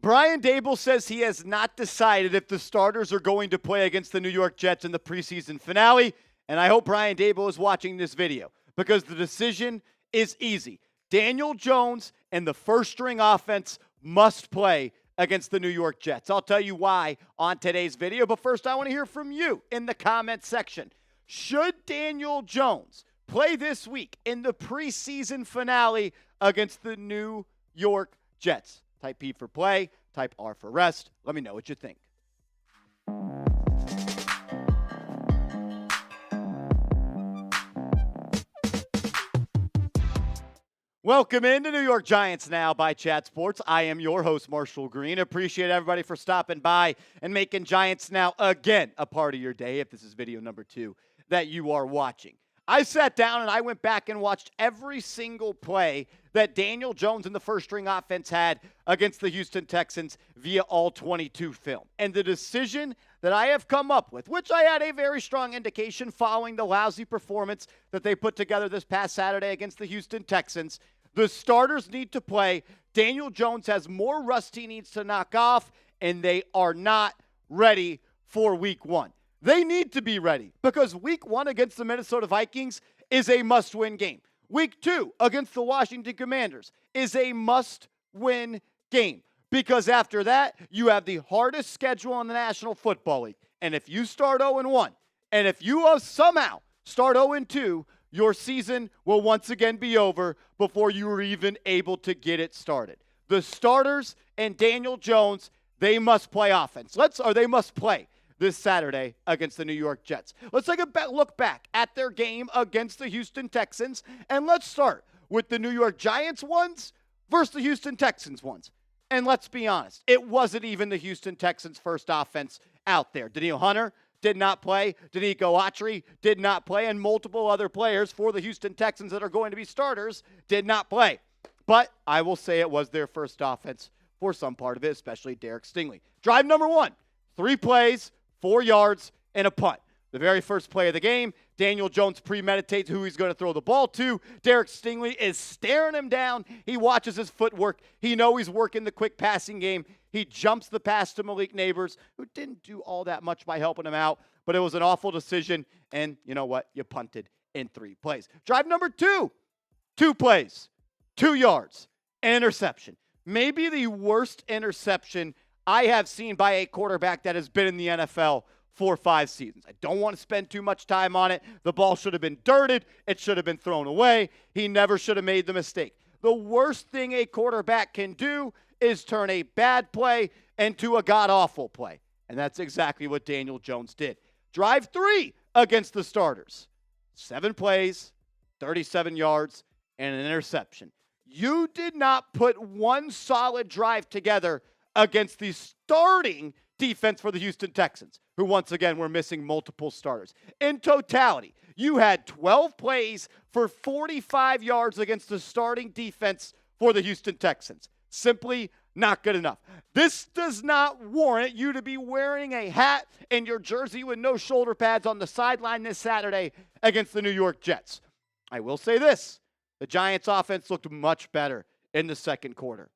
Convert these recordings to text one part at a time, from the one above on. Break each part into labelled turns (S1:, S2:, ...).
S1: Brian Daboll says he has not decided if the starters are going to play against the New York Jets in the preseason finale, and I hope Brian Daboll is watching this video because the decision is easy. Daniel Jones and the first-string offense must play against the New York Jets. I'll tell you why on today's video, but first I want to hear from you in the comment section. Should Daniel Jones play this week in the preseason finale against the New York Jets? Type P for play, type R for rest. Let me know what you think. Welcome into New York Giants Now by Chat Sports. I am your host, Marshall Green. Appreciate everybody for stopping by and making Giants Now again a part of your day, if this is video number 2 that you are watching. I sat down and I went back and watched every single play that Daniel Jones and the first-string offense had against the Houston Texans via all 22 film. And the decision that I have come up with, which I had a very strong indication following the lousy performance that they put together this past Saturday against the Houston Texans, the starters need to play. Daniel Jones has more rust he needs to knock off, and they are not ready for week 1. They need to be ready because week 1 against the Minnesota Vikings is a must-win game. Week 2 against the Washington Commanders is a must-win game because after that, you have the hardest schedule in the National Football League. And if you start 0-1, and if you somehow start 0-2, your season will once again be over before you are even able to get it started. The starters and Daniel Jones, they must play offense. They must play this Saturday against the New York Jets. Let's take a look back at their game against the Houston Texans, and let's start with the New York Giants ones versus the Houston Texans ones. And let's be honest, it wasn't even the Houston Texans' first offense out there. Danielle Hunter did not play. Danico Autry did not play, and multiple other players for the Houston Texans that are going to be starters did not play. But I will say it was their first offense for some part of it, especially Derek Stingley. Drive number 1, 3 plays, 4 yards, and a punt. The very first play of the game, Daniel Jones premeditates who he's going to throw the ball to. Derek Stingley is staring him down. He watches his footwork. He knows he's working the quick passing game. He jumps the pass to Malik Neighbors, who didn't do all that much by helping him out, but it was an awful decision, and you know what? You punted in 3 plays. Drive number 2, 2 plays, 2 yards, an interception. Maybe the worst interception I have seen by a quarterback that has been in the NFL for 5 seasons. I don't want to spend too much time on it. The ball should have been dirted. It should have been thrown away. He never should have made the mistake. The worst thing a quarterback can do is turn a bad play into a god-awful play. And that's exactly what Daniel Jones did. Drive 3 against the starters. 7 plays, 37 yards, and an interception. You did not put one solid drive together against the starting defense for the Houston Texans, who once again were missing multiple starters. In totality, you had 12 plays for 45 yards against the starting defense for the Houston Texans. Simply not good enough. This does not warrant you to be wearing a hat and your jersey with no shoulder pads on the sideline this Saturday against the New York Jets. I will say this. The Giants offense looked much better in the second quarter.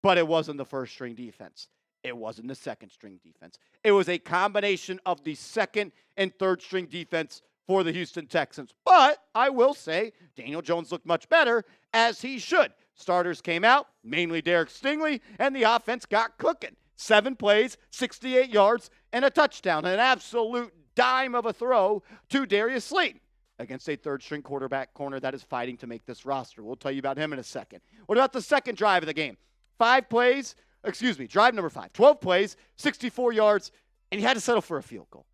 S1: But it wasn't the first-string defense. It wasn't the second-string defense. It was a combination of the second- and third-string defense for the Houston Texans. But I will say Daniel Jones looked much better, as he should. Starters came out, mainly Derek Stingley, and the offense got cooking. 7 plays, 68 yards, and a touchdown. An absolute dime of a throw to Darius Slayton against a third-string quarterback corner that is fighting to make this roster. We'll tell you about him in a second. What about the second drive of the game? Drive number 5, 12 plays, 64 yards, and he had to settle for a field goal.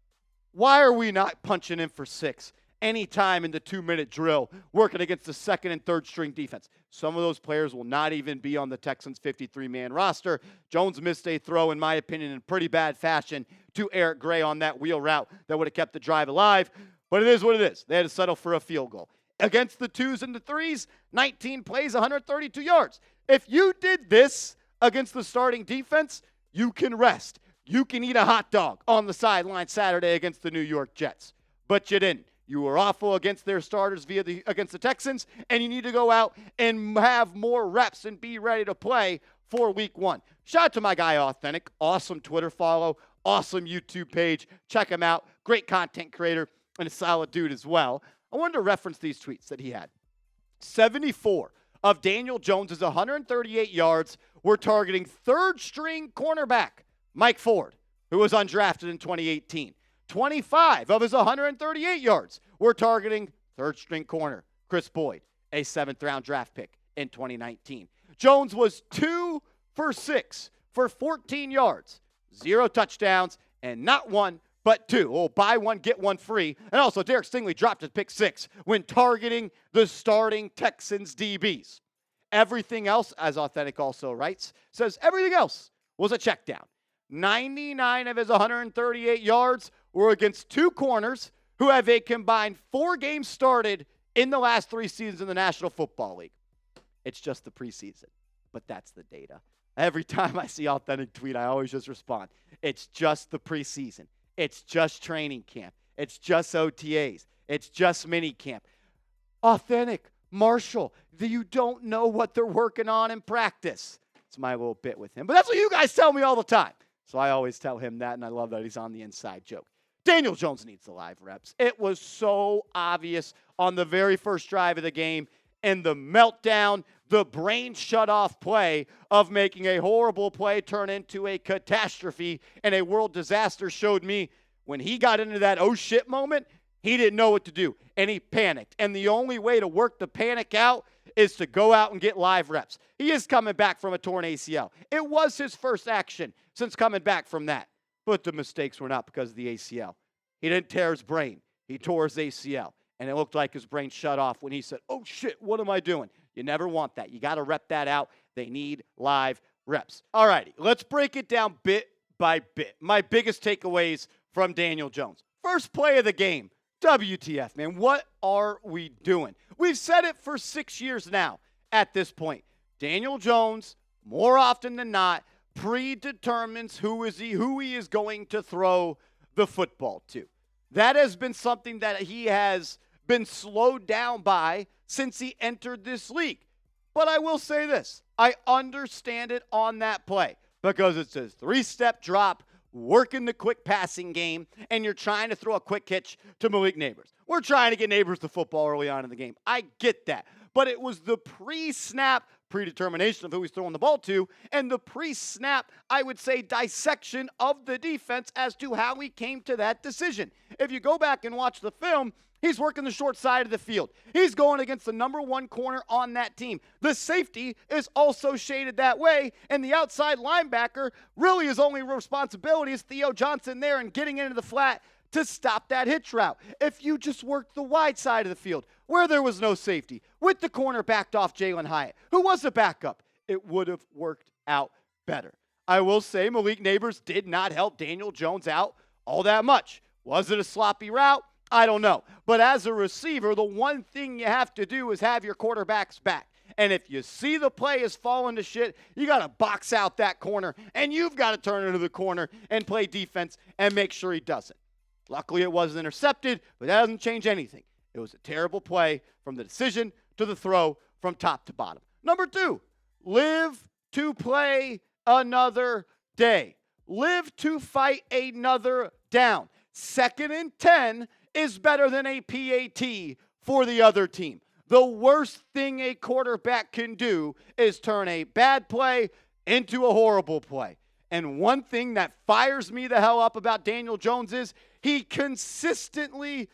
S1: Why are we not punching in for 6 anytime in the 2-minute drill working against the second and third string defense? Some of those players will not even be on the Texans' 53-man roster. Jones missed a throw, in my opinion, in pretty bad fashion to Eric Gray on that wheel route that would have kept the drive alive, but it is what it is. They had to settle for a field goal. Against the 2s and the 3s, 19 plays, 132 yards. If you did this against the starting defense, you can rest. You can eat a hot dog on the sideline Saturday against the New York Jets. But you didn't. You were awful against their starters against the Texans, and you need to go out and have more reps and be ready to play before week 1. Shout out to my guy Authentic. Awesome Twitter follow. Awesome YouTube page. Check him out. Great content creator and a solid dude as well. I wanted to reference these tweets that he had. 74 of Daniel Jones's 138 yards were targeting third-string cornerback Mike Ford, who was undrafted in 2018. 25 of his 138 yards were targeting third-string corner Chris Boyd, a 7th-round draft pick in 2019. Jones was 2 for 6 for 14 yards, 0 touchdowns, and not one, but 2. Oh, buy one, get one free. And also, Derek Stingley dropped his pick 6 when targeting the starting Texans DBs. Everything else, as Authentic also writes, says everything else was a check down. 99 of his 138 yards were against 2 corners who have a combined 4 games started in the last 3 seasons in the National Football League. It's just the preseason, but that's the data. Every time I see Authentic tweet, I always just respond. It's just the preseason. It's just training camp. It's just OTAs. It's just mini camp. Authentic, Marshall, you don't know what they're working on in practice. It's my little bit with him. But that's what you guys tell me all the time. So I always tell him that, and I love that he's on the inside joke. Daniel Jones needs the live reps. It was so obvious on the very first drive of the game, and the meltdown, the brain shut-off play of making a horrible play turn into a catastrophe and a world disaster showed me when he got into that oh shit moment, he didn't know what to do, and he panicked. And the only way to work the panic out is to go out and get live reps. He is coming back from a torn ACL. It was his first action since coming back from that. But the mistakes were not because of the ACL. He didn't tear his brain. He tore his ACL. And it looked like his brain shut off when he said, oh, shit, what am I doing? You never want that. You got to rep that out. They need live reps. All righty, let's break it down bit by bit. My biggest takeaways from Daniel Jones. First play of the game. WTF, man. What are we doing? We've said it for 6 years now at this point. Daniel Jones, more often than not, predetermines who he is going to throw the football to. That has been something that he has been slowed down by since he entered this league. But I will say this. I understand it on that play because it's a 3-step drop, working the quick passing game, and you're trying to throw a quick hitch to Malik Neighbors. We're trying to get Neighbors the football early on in the game. I get that. But it was the pre-snap predetermination of who he's throwing the ball to, and the pre-snap, I would say, dissection of the defense as to how he came to that decision. If you go back and watch the film, he's working the short side of the field. He's going against the number 1 corner on that team. The safety is also shaded that way, and the outside linebacker really his only responsibility is Theo Johnson there and getting into the flat to stop that hitch route. If you just worked the wide side of the field where there was no safety with the corner backed off Jalen Hyatt, who was a backup, it would have worked out better. I will say Malik Neighbors did not help Daniel Jones out all that much. Was it a sloppy route? I don't know. But as a receiver, the one thing you have to do is have your quarterback's back. And if you see the play is falling to shit, you got to box out that corner, and you've got to turn into the corner and play defense and make sure he doesn't. Luckily, it wasn't intercepted, but that doesn't change anything. It was a terrible play from the decision to the throw from top to bottom. Number 2, live to play another day. Live to fight another down. 2nd and 10 is better than a PAT for the other team. The worst thing a quarterback can do is turn a bad play into a horrible play. And one thing that fires me the hell up about Daniel Jones is he consistently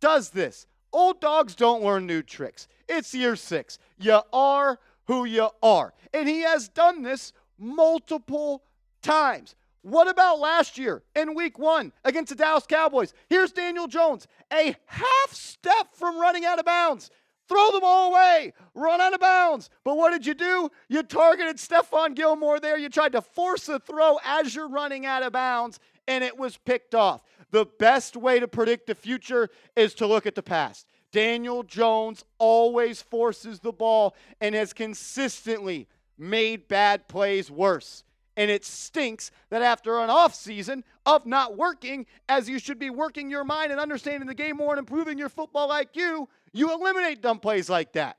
S1: does this. Old dogs don't learn new tricks. It's year 6. You are who you are. And he has done this multiple times. What about last year in week 1 against the Dallas Cowboys? Here's Daniel Jones, a half step from running out of bounds. Throw the ball away. Run out of bounds. But what did you do? You targeted Stephon Gilmore there. You tried to force a throw as you're running out of bounds, and it was picked off. The best way to predict the future is to look at the past. Daniel Jones always forces the ball and has consistently made bad plays worse. And it stinks that after an off season of not working, as you should be working your mind and understanding the game more and improving your football IQ, you eliminate dumb plays like that.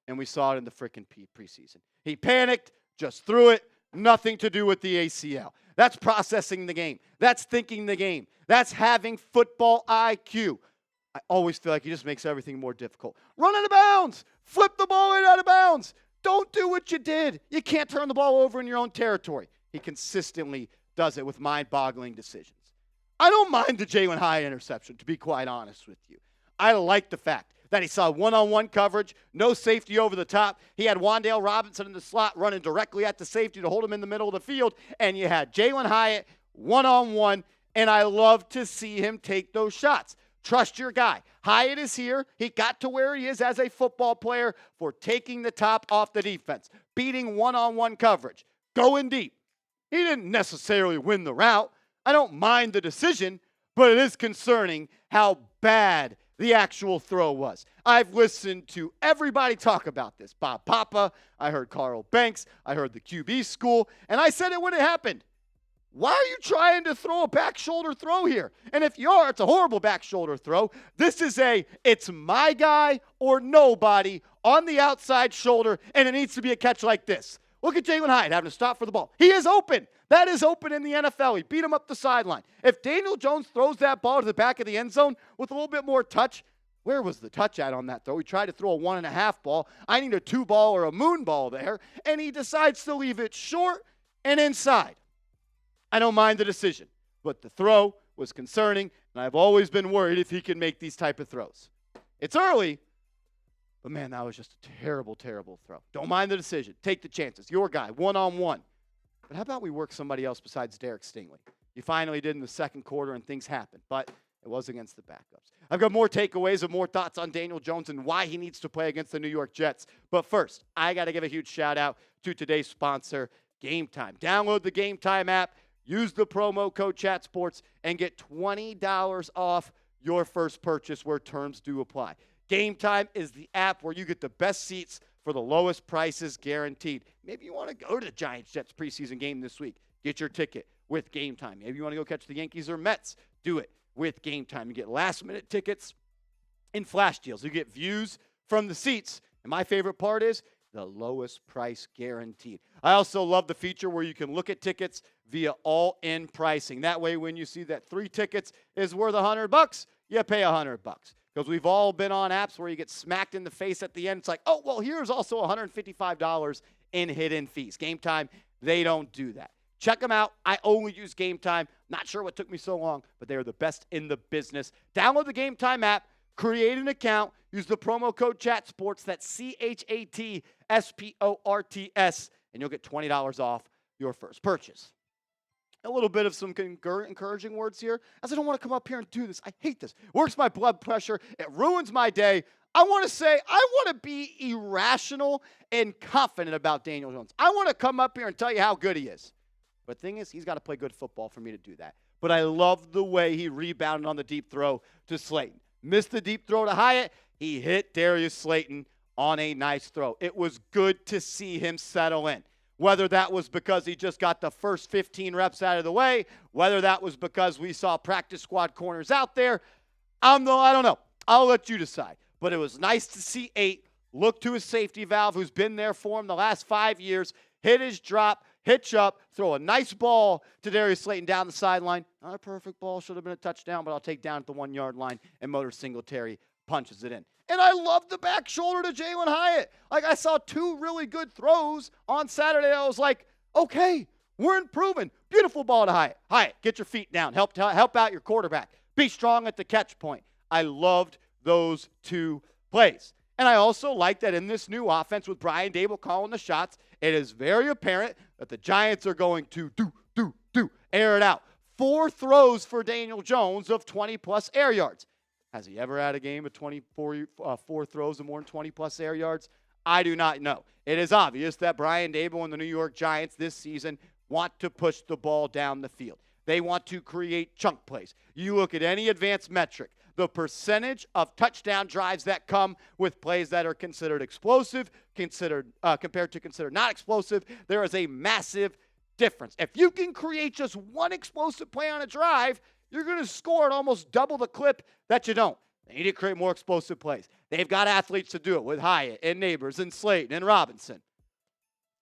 S1: And we saw it in the freaking preseason. He panicked, Just threw it, nothing to do with the ACL. That's processing the game. That's thinking the game. That's having football IQ. I always feel like he just makes everything more difficult. Run out of bounds. Flip the ball right out of bounds. Don't do what you did. You can't turn the ball over in your own territory. He consistently does it with mind-boggling decisions. I don't mind the Jalen Hyatt interception, to be quite honest with you. I like the fact that he saw one-on-one coverage, no safety over the top. He had Wan'Dale Robinson in the slot running directly at the safety to hold him in the middle of the field, and you had Jalen Hyatt one-on-one, and I love to see him take those shots. Trust your guy. Hyatt is here. He got to where he is as a football player for taking the top off the defense, beating one-on-one coverage, going deep. He didn't necessarily win the route. I don't mind the decision, but it is concerning how bad the actual throw was. I've listened to everybody talk about this. Bob Papa, I heard Carl Banks, I heard the QB school, and I said it when it happened. Why are you trying to throw a back shoulder throw here? And if you are, it's a horrible back shoulder throw. This is it's my guy or nobody on the outside shoulder, and it needs to be a catch like this. Look at Jalen Hyatt having to stop for the ball. He is open. That is open in the NFL. He beat him up the sideline. If Daniel Jones throws that ball to the back of the end zone with a little bit more touch, where was the touch at on that throw? He tried to throw a 1.5 ball. I need a 2 ball or a moon ball there, and he decides to leave it short and inside. I don't mind the decision, but the throw was concerning, and I've always been worried if he can make these type of throws. It's early, but man, that was just a terrible, terrible throw. Don't mind the decision. Take the chances. Your guy, one-on-one. But how about we work somebody else besides Derek Stingley? You finally did in the second quarter, and things happened, but it was against the backups. I've got more takeaways and more thoughts on Daniel Jones and why he needs to play against the New York Jets. But first, I got to give a huge shout-out to today's sponsor, Game Time. Download the Game Time app. Use the promo code ChatSports and get $20 off your first purchase where terms do apply. Game Time is the app where you get the best seats for the lowest prices guaranteed. Maybe you want to go to the Giants-Jets preseason game this week. Get your ticket with Game Time. Maybe you want to go catch the Yankees or Mets. Do it with Game Time. You get last-minute tickets and flash deals. You get views from the seats. And my favorite part is the lowest price guaranteed. I also love the feature where you can look at tickets via all-in pricing. That way, when you see that 3 tickets is worth $100, you pay $100. Because we've all been on apps where you get smacked in the face at the end. It's like, oh, well, here's also $155 in hidden fees. Game Time, they don't do that. Check them out. I only use Game Time. Not sure what took me so long, but they are the best in the business. Download the Game Time app. Create an account. Use the promo code ChatSports. That's ChatSports, and you'll get $20 off your first purchase. A little bit of some encouraging words here, as I don't want to come up here and do this. I hate this. Works my blood pressure. It ruins my day. I want to say I want to be irrational and confident about Daniel Jones. I want to come up here and tell you how good he is. But the thing is, he's got to play good football for me to do that. But I love the way he rebounded on the deep throw to Slayton. Missed the deep throw to Hyatt. He hit Darius Slayton on a nice throw. It was good to see him settle in. Whether that was because he just got the first 15 reps out of the way, whether that was because we saw practice squad corners out there, I don't know. I'll let you decide. But it was nice to see 8 look to his safety valve, who's been there for him the last 5 years, hit his drop, hitch up, throw a nice ball to Darius Slayton down the sideline. Not a perfect ball, should have been a touchdown, but I'll take down at the 1-yard line, and Motor Singletary punches it in. And I love the back shoulder to Jalen Hyatt. Like, I saw 2 really good throws on Saturday. I was like, okay, we're improving. Beautiful ball to Hyatt. Hyatt, get your feet down. Help out your quarterback. Be strong at the catch point. I loved those 2 plays. And I also like that in this new offense with Brian Daboll calling the shots, it is very apparent that the Giants are going to air it out. 4 throws for Daniel Jones of 20-plus air yards. Has he ever had a game of 4 throws of more than 20-plus air yards? I do not know. It is obvious that Brian Daboll and the New York Giants this season want to push the ball down the field. They want to create chunk plays. You look at any advanced metric, the percentage of touchdown drives that come with plays that are considered explosive, compared to considered not explosive, there is a massive difference. If you can create just one explosive play on a drive, you're going to score at almost double the clip that you don't. They need to create more explosive plays. They've got athletes to do it with Hyatt and Neighbors and Slayton and Robinson.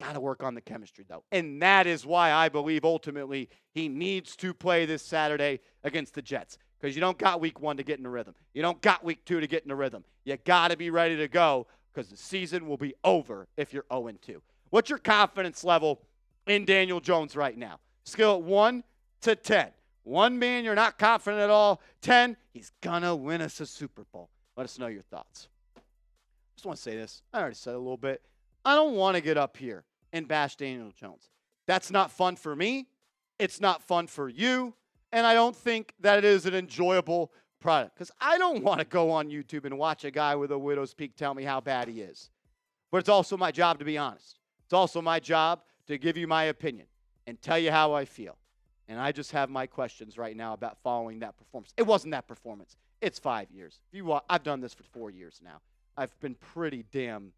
S1: Got to work on the chemistry, though. And that is why I believe ultimately he needs to play this Saturday against the Jets, because you don't got week 1 to get in the rhythm. You don't got week 2 to get in the rhythm. You got to be ready to go, because the season will be over if you're 0-2. What's your confidence level in Daniel Jones right now? Scale at 1 to 10. 1 being you're not confident at all. 10, he's going to win us a Super Bowl. Let us know your thoughts. Just want to say this. I already said it a little bit. I don't want to get up here and bash Daniel Jones. That's not fun for me. It's not fun for you. And I don't think that it is an enjoyable product, because I don't want to go on YouTube and watch a guy with a widow's peak tell me how bad he is. But it's also my job to be honest. It's also my job to give you my opinion and tell you how I feel. And I just have my questions right now about following that performance. It wasn't that performance. It's 5 years. I've done this for 4 years now. I've been pretty damn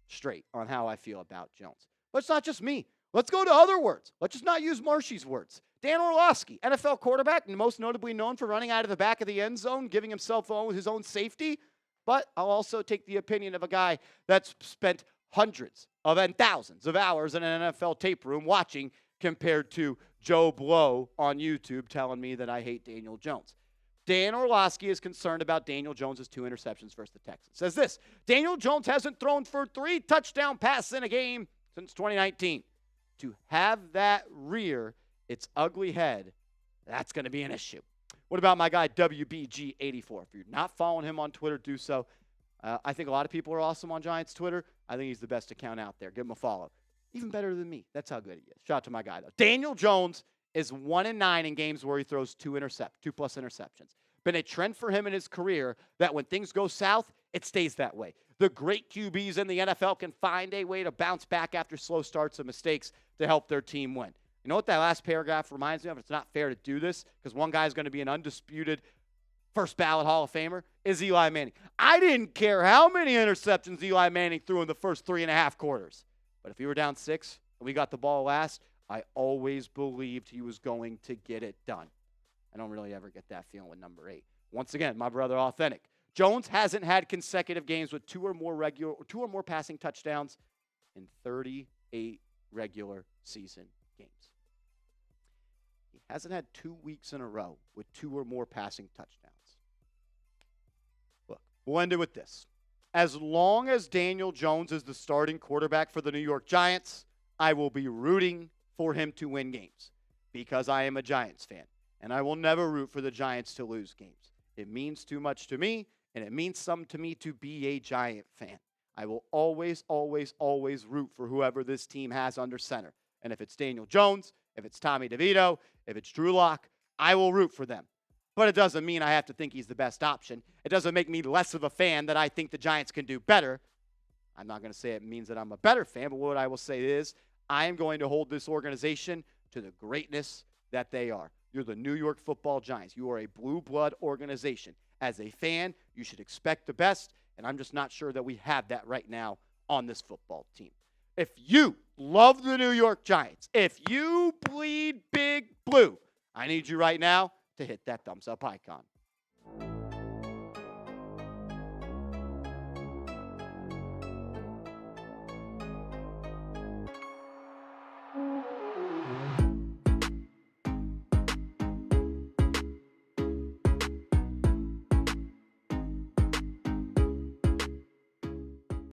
S1: straight on how I feel about Jones. But it's not just me. Let's go to other words. Let's just not use Marshy's words. Dan Orlovsky, NFL quarterback, and most notably known for running out of the back of the end zone, giving himself his own safety. But I'll also take the opinion of a guy that's spent hundreds and thousands of hours in an NFL tape room watching, compared to Joe Blow on YouTube telling me that I hate Daniel Jones. Dan Orlovsky is concerned about Daniel Jones' 2 interceptions versus the Texans. Says this: Daniel Jones hasn't thrown for 3 touchdown passes in a game since 2019. To have that rear its ugly head, that's going to be an issue. What about my guy WBG84? If you're not following him on Twitter, do so. I think a lot of people are awesome on Giants Twitter. I think he's the best account out there. Give him a follow. Even better than me. That's how good he is. Shout out to my guy, though. Daniel Jones is 1-9 in games where he throws 2+ interceptions. Been a trend for him in his career that when things go south, it stays that way. The great QBs in the NFL can find a way to bounce back after slow starts and mistakes to help their team win. You know what that last paragraph reminds me of? It's not fair to do this, because one guy is going to be an undisputed first ballot Hall of Famer, is Eli Manning. I didn't care how many interceptions Eli Manning threw in the first 3.5 quarters. But if he were down 6 and we got the ball last, I always believed he was going to get it done. I don't really ever get that feeling with number 8. Once again, my brother Authentic. Jones hasn't had consecutive games with 2 or more passing touchdowns in 38 regular season games. He hasn't had 2 weeks in a row with 2 or more passing touchdowns. Look, we'll end it with this. As long as Daniel Jones is the starting quarterback for the New York Giants, I will be rooting for him to win games, because I am a Giants fan, and I will never root for the Giants to lose games. It means too much to me, and it means something to me to be a Giant fan. I will always, always, always root for whoever this team has under center. And if it's Daniel Jones, if it's Tommy DeVito, if it's Drew Lock, I will root for them. But it doesn't mean I have to think he's the best option. It doesn't make me less of a fan that I think the Giants can do better. I'm not going to say it means that I'm a better fan, but what I will say is I am going to hold this organization to the greatness that they are. You're the New York Football Giants. You are a blue blood organization. As a fan, you should expect the best, and I'm just not sure that we have that right now on this football team. If you love the New York Giants, if you bleed big blue, I need you right now to hit that thumbs up icon.